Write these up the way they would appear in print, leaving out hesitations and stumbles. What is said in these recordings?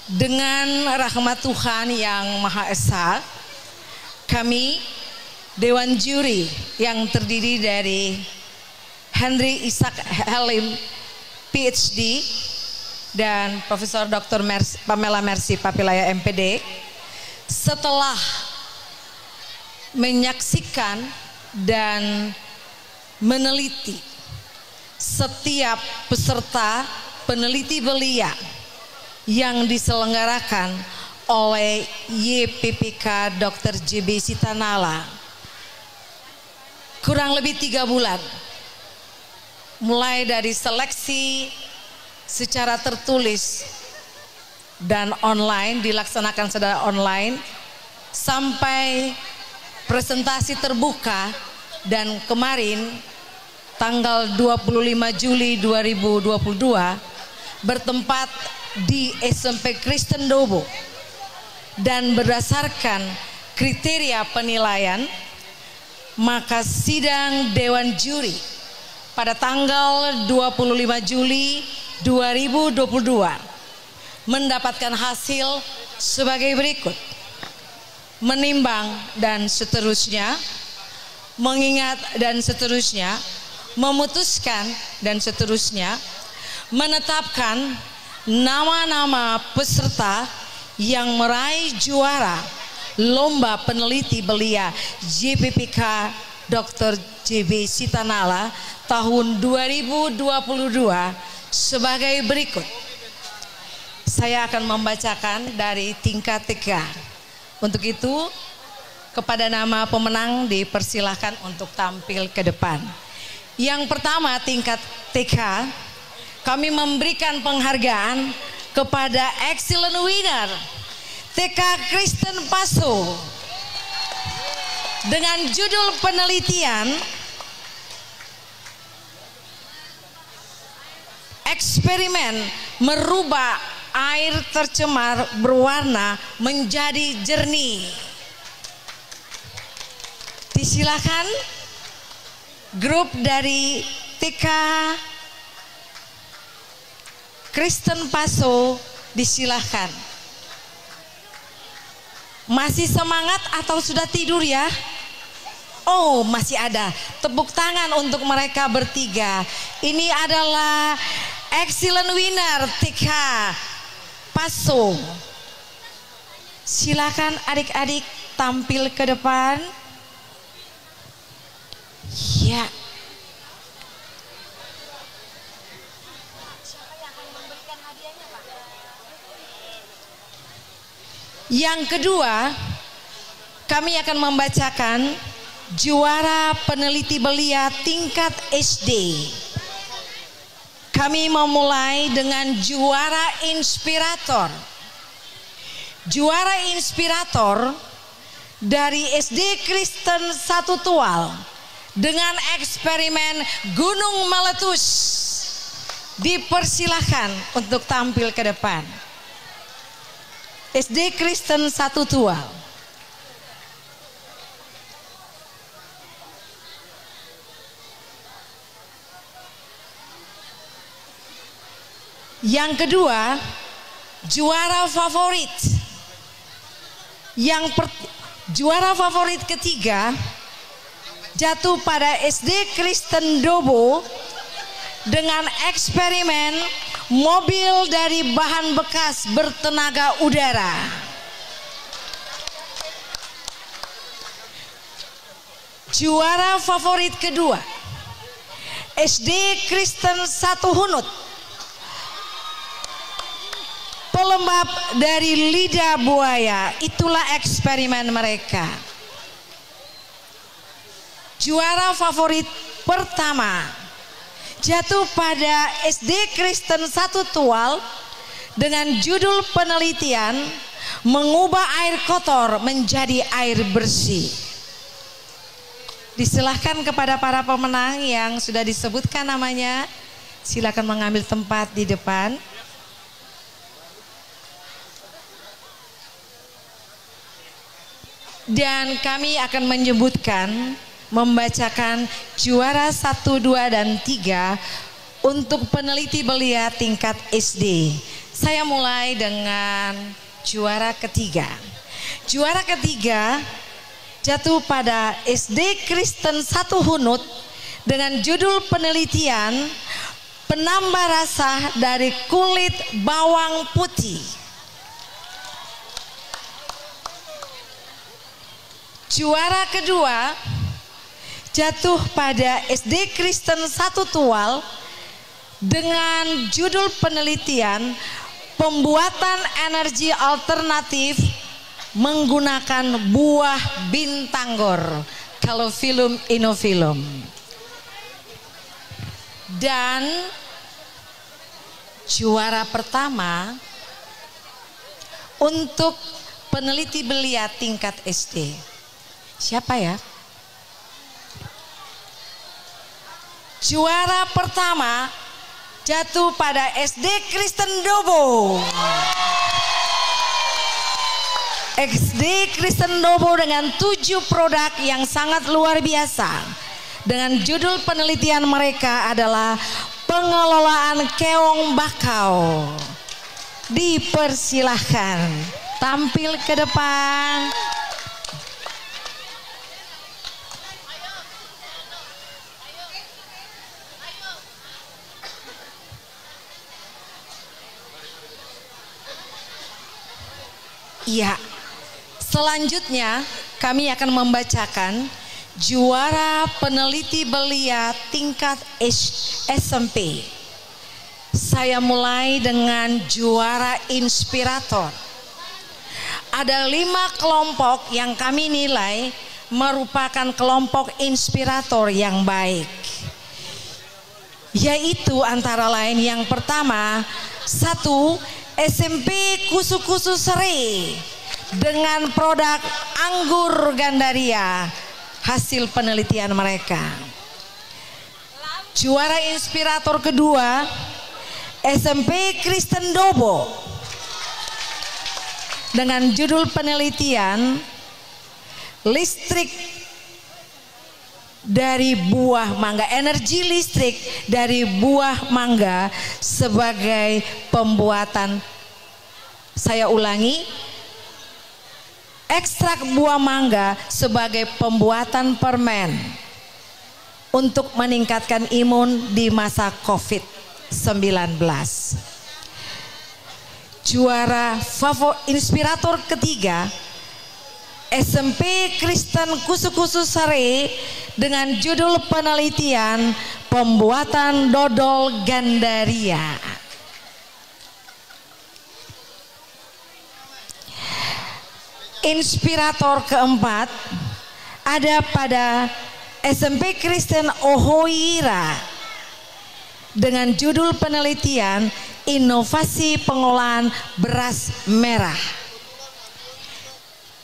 Dengan rahmat Tuhan yang Maha Esa, kami Dewan Juri yang terdiri dari Henry Ishak Halim PhD dan Profesor Dr. Pamela Mercy Papilaya MPD, setelah menyaksikan dan meneliti setiap peserta peneliti belia yang diselenggarakan oleh YPPK Dr. JB Sitanala kurang lebih 3 bulan, mulai dari seleksi secara tertulis dan online, dilaksanakan secara online, sampai presentasi terbuka, dan kemarin tanggal 25 Juli 2022 bertempat di SMP Kristen Dobo, dan berdasarkan kriteria penilaian, maka sidang Dewan Juri pada tanggal 25 Juli 2022 mendapatkan hasil sebagai berikut: menimbang dan seterusnya, mengingat dan seterusnya, memutuskan dan seterusnya, menetapkan nama-nama peserta yang meraih juara Lomba Peneliti Belia JPPK Dr. JB Sitanala tahun 2022 sebagai berikut. Saya akan membacakan dari tingkat TK. Untuk itu, kepada nama pemenang dipersilahkan untuk tampil ke depan. Yang pertama, tingkat TK, kami memberikan penghargaan kepada Excellent Winner TK Kristen Paso dengan judul penelitian eksperimen merubah air tercemar berwarna menjadi jernih. Disilakan grup dari TK Kristen Paso, disilahkan. Masih semangat atau sudah tidur ya? Oh, masih ada. Tepuk tangan untuk mereka bertiga. Ini adalah Excellent Winner TK Paso. Silakan adik-adik tampil ke depan. Ya. Yang kedua, kami akan membacakan juara peneliti belia tingkat SD. Kami memulai dengan juara inspirator. Juara inspirator dari SD Kristen Satu Tual dengan eksperimen gunung meletus. Dipersilahkan untuk tampil ke depan. SD Kristen Satu Tual. Yang kedua, juara favorit. Juara favorit ketiga jatuh pada SD Kristen Dobo dengan eksperimen mobil dari bahan bekas bertenaga udara. Juara favorit kedua, SD Kristen Satu Hunut, pelembab dari lidah buaya. Itulah eksperimen mereka. Juara favorit pertama jatuh pada SD Kristen Satu Tual dengan judul penelitian mengubah air kotor menjadi air bersih. Disilahkan kepada para pemenang yang sudah disebutkan namanya, silakan mengambil tempat di depan. Dan kami akan menyebutkan, membacakan juara 1, 2, dan 3 untuk peneliti belia tingkat SD. Saya mulai dengan juara ketiga. Juara ketiga jatuh pada SD Kristen 1 Hunut dengan judul penelitian penambah rasa dari kulit bawang putih. Juara kedua jatuh pada SD Kristen 1 Tual dengan judul penelitian pembuatan energi alternatif menggunakan buah bintanggor, kalau film Inofilm. Dan juara pertama untuk peneliti belia tingkat SD. Siapa ya? Juara pertama jatuh pada SD Kristen Dobo. SD Kristen Dobo dengan 7 produk yang sangat luar biasa. Dengan judul penelitian mereka adalah pengelolaan keong bakau. Dipersilahkan tampil ke depan. Iya, selanjutnya kami akan membacakan juara peneliti belia tingkat SMP. Saya mulai dengan juara inspirator. Ada 5 kelompok yang kami nilai merupakan kelompok inspirator yang baik. Yaitu antara lain yang pertama, 1, SMP Kusu-Kusu Seri dengan produk anggur Gandaria, hasil penelitian mereka. Juara inspirator kedua SMP Kristen Dobo dengan judul penelitian listrik dari buah mangga, energi listrik dari buah mangga sebagai pembuatan, saya ulangi, ekstrak buah mangga sebagai pembuatan permen untuk meningkatkan imun di masa COVID-19. Juara inspirator ketiga SMP Kristen Kusu-Kusu Sari dengan judul penelitian pembuatan dodol Gandaria. Inspirator keempat ada pada SMP Kristen Ohoira dengan judul penelitian inovasi pengolahan beras merah.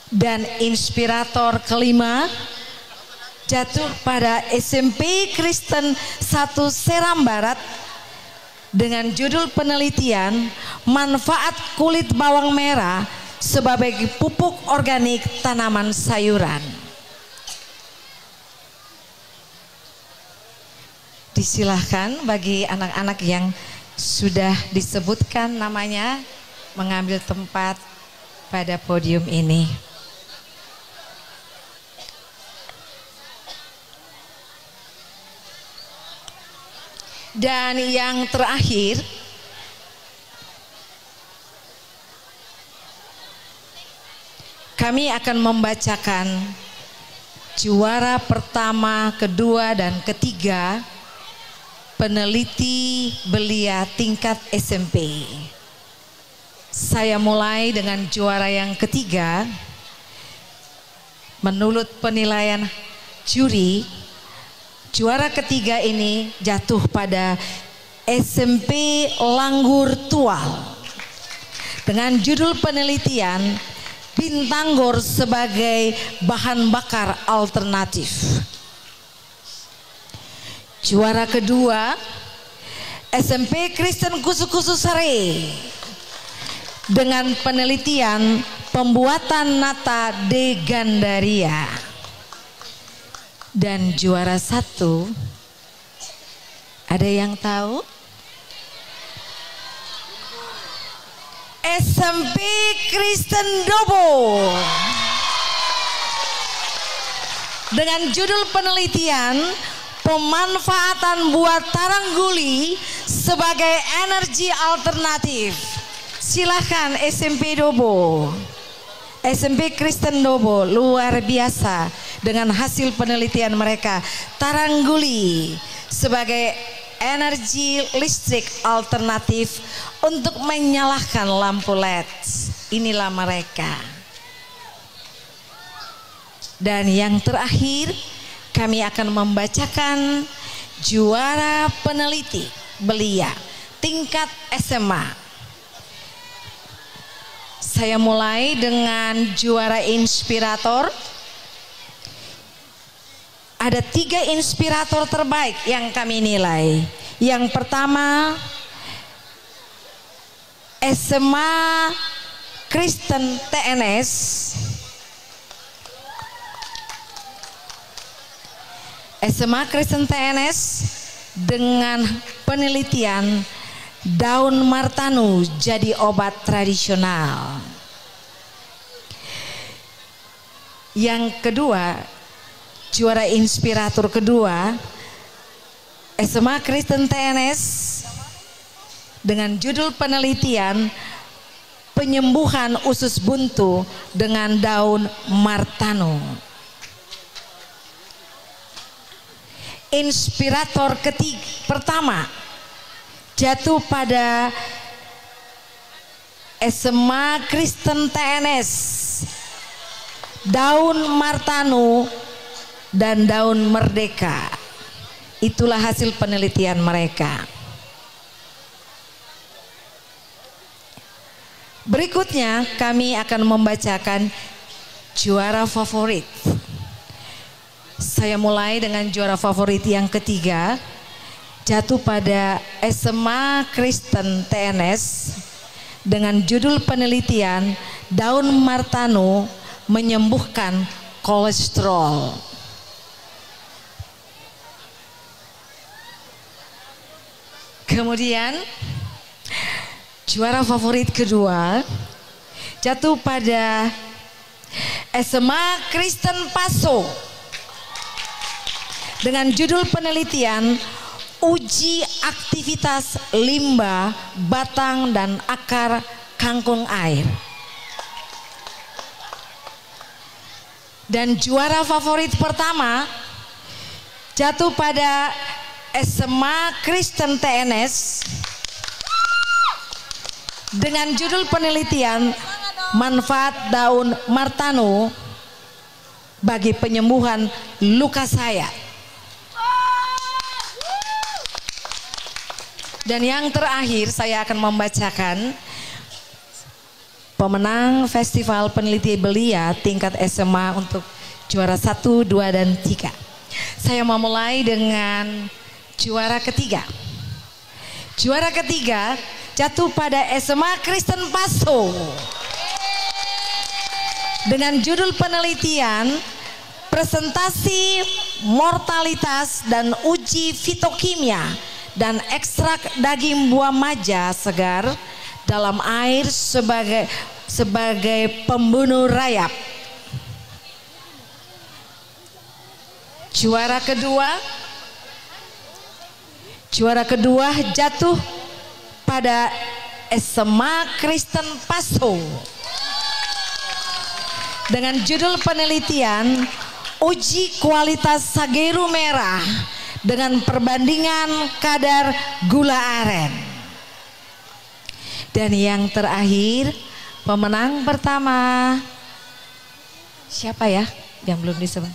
Dan inspirator kelima jatuh pada SMP Kristen 1 Seram Barat dengan judul penelitian manfaat kulit bawang merah sebagai pupuk organik tanaman sayuran. Disilahkan bagi anak-anak yang sudah disebutkan namanya mengambil tempat pada podium ini. Dan yang terakhir kami akan membacakan juara pertama, kedua, dan ketiga peneliti belia tingkat SMP. Saya mulai dengan juara yang ketiga. Menurut penilaian juri, juara ketiga ini jatuh pada SMP Langgur Tual dengan judul penelitian bintanggor sebagai bahan bakar alternatif. Juara kedua SMP Kristen Kusu-Kusu Sari dengan penelitian pembuatan nata de Gandaria. Dan juara satu, ada yang tahu? SMP Kristen Dobo dengan judul penelitian pemanfaatan buah tarangguli sebagai energi alternatif. Silahkan SMP Dobo, SMP Kristen Dobo, luar biasa dengan hasil penelitian mereka, tarangguli sebagai energi listrik alternatif untuk menyalakan lampu LED. Inilah mereka. Dan yang terakhir, kami akan membacakan juara peneliti belia tingkat SMA. Saya mulai dengan juara inspirator. Ada 3 inspirator terbaik yang kami nilai. Yang pertama, SMA Kristen TNS. SMA Kristen TNS dengan penelitian daun martanu jadi obat tradisional. Yang kedua, juara inspirator kedua, SMA Kristen TNS dengan judul penelitian penyembuhan usus buntu dengan daun martanu. Inspirator pertama jatuh pada SMA Kristen TNS, daun martanu dan daun merdeka. Itulah hasil penelitian mereka. Berikutnya kami akan membacakan juara favorit. Saya mulai dengan juara favorit yang ketiga, jatuh pada SMA Kristen TNS dengan judul penelitian daun martanu menyembuhkan kolesterol. Kemudian juara favorit kedua jatuh pada SMA Kristen Paso dengan judul penelitian uji aktivitas limbah, batang dan akar kangkung air. Dan juara favorit pertama jatuh pada SMA Kristen TNS dengan judul penelitian manfaat daun martanu bagi penyembuhan luka sayat. Dan yang terakhir saya akan membacakan pemenang Festival Peneliti Belia tingkat SMA untuk juara 1, 2, dan 3. Saya mau mulai dengan juara ketiga. Juara ketiga jatuh pada SMA Kristen Paso dengan judul penelitian presentasi mortalitas dan uji fitokimia dan ekstrak daging buah maja segar dalam air sebagai pembunuh rayap. Juara kedua jatuh pada SMA Kristen Paso dengan judul penelitian uji kualitas sageru merah dengan perbandingan kadar gula aren. Dan yang terakhir, pemenang pertama siapa ya yang belum disebut?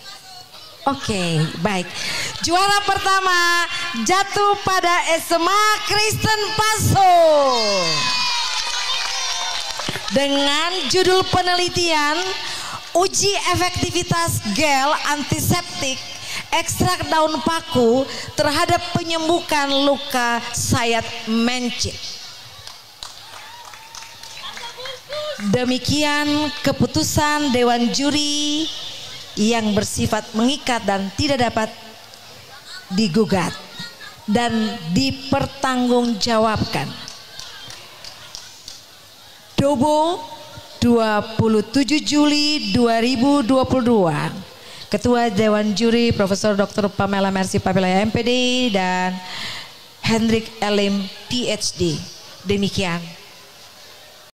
Oke, baik. Juara pertama jatuh pada SMA Kristen Paso dengan judul penelitian uji efektivitas gel antiseptik ekstrak daun paku terhadap penyembuhan luka sayat mencit. Demikian keputusan Dewan Juri yang bersifat mengikat dan tidak dapat digugat dan dipertanggungjawabkan. Dobo 27 Juli 2022. Ketua Dewan Juri Profesor Dr. Pamela Mercy Papilaya MPD dan Hendrik Elim PhD. Demikian.